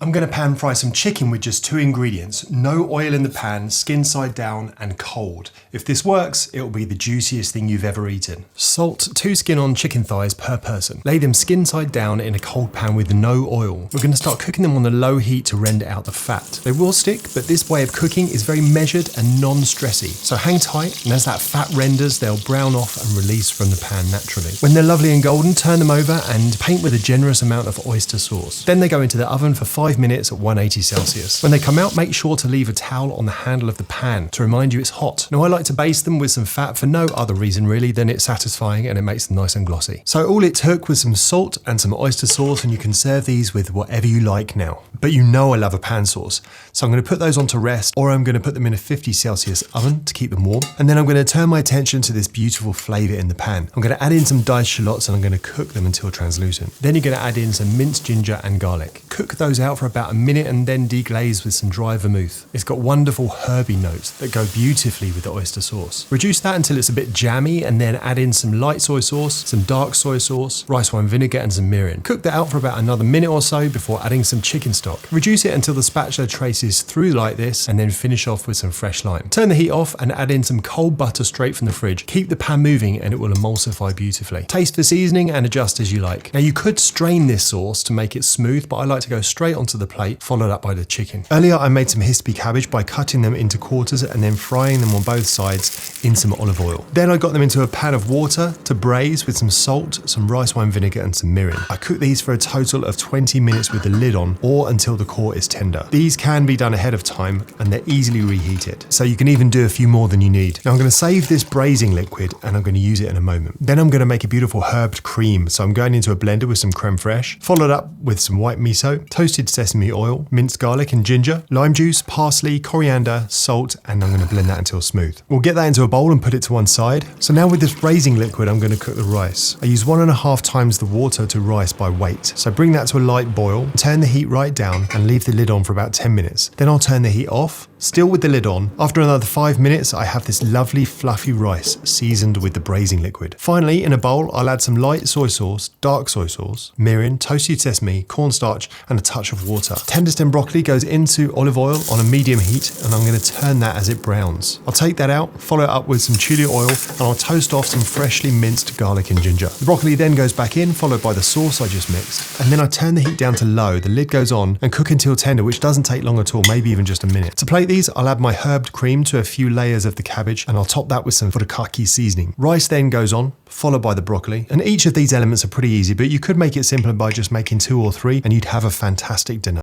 I'm going to pan fry some chicken with just 2 ingredients. No oil in the pan, skin side down and cold. If this works, it'll be the juiciest thing you've ever eaten. Salt 2 skin-on chicken thighs per person. Lay them skin side down in a cold pan with no oil. We're going to start cooking them on a low heat to render out the fat. They will stick, but this way of cooking is very measured and non-stressy. So hang tight, and as that fat renders, they'll brown off and release from the pan naturally. When they're lovely and golden, turn them over and paint with a generous amount of oyster sauce. Then they go into the oven for 5 minutes at 180 Celsius. When they come out, make sure to leave a towel on the handle of the pan to remind you it's hot. Now I like to baste them with some fat for no other reason really than it's satisfying and it makes them nice and glossy. So all it took was some salt and some oyster sauce, and you can serve these with whatever you like now. But you know I love a pan sauce. So I'm going to put those on to rest, or I'm going to put them in a 50 Celsius oven to keep them warm. And then I'm going to turn my attention to this beautiful flavour in the pan. I'm going to add in some diced shallots and I'm going to cook them until translucent. Then you're going to add in some minced ginger and garlic. Cook those out for about a minute and then deglaze with some dry vermouth. It's got wonderful herby notes that go beautifully with the oyster sauce. Reduce that until it's a bit jammy and then add in some light soy sauce, some dark soy sauce, rice wine vinegar and some mirin. Cook that out for about another minute or so before adding some chicken stock. Reduce it until the spatula traces through like this and then finish off with some fresh lime. Turn the heat off and add in some cold butter straight from the fridge. Keep the pan moving and it will emulsify beautifully. Taste for seasoning and adjust as you like. Now you could strain this sauce to make it smooth, but I like to go straight onto the plate, followed up by the chicken. Earlier I made some hispy cabbage by cutting them into quarters and then frying them on both sides in some olive oil. Then I got them into a pan of water to braise with some salt, some rice wine vinegar and some mirin. I cooked these for a total of 20 minutes with the lid on or until the core is tender. These can be done ahead of time and they're easily reheated, so you can even do a few more than you need. Now I'm going to save this braising liquid and I'm going to use it in a moment. Then I'm going to make a beautiful herbed cream, so I'm going into a blender with some creme fraiche, followed up with some white miso, toasted sesame oil, minced garlic and ginger, lime juice, parsley, coriander, salt, and I'm going to blend that until smooth. We'll get that into a bowl and put it to one side. So now with this braising liquid I'm going to cook the rice. I use 1.5 times the water to rice by weight. So bring that to a light boil, turn the heat right down and leave the lid on for about 10 minutes. Then I'll turn the heat off, still with the lid on. After another 5 minutes I have this lovely fluffy rice seasoned with the braising liquid. Finally, in a bowl I'll add some light soy sauce, dark soy sauce, mirin, toasted sesame, cornstarch and a touch of water. Tender stem broccoli goes into olive oil on a medium heat and I'm going to turn that as it browns. I'll take that out, follow it up with some chili oil and I'll toast off some freshly minced garlic and ginger. The broccoli then goes back in, followed by the sauce I just mixed, and then I turn the heat down to low, the lid goes on and cook until tender, which doesn't take long at all, maybe even just a minute. To plate these, I'll add my herbed cream to a few layers of the cabbage and I'll top that with some furikake seasoning. Rice then goes on, followed by the broccoli, and each of these elements are pretty easy, but you could make it simpler by just making 2 or 3 and you'd have a fantastic dinner.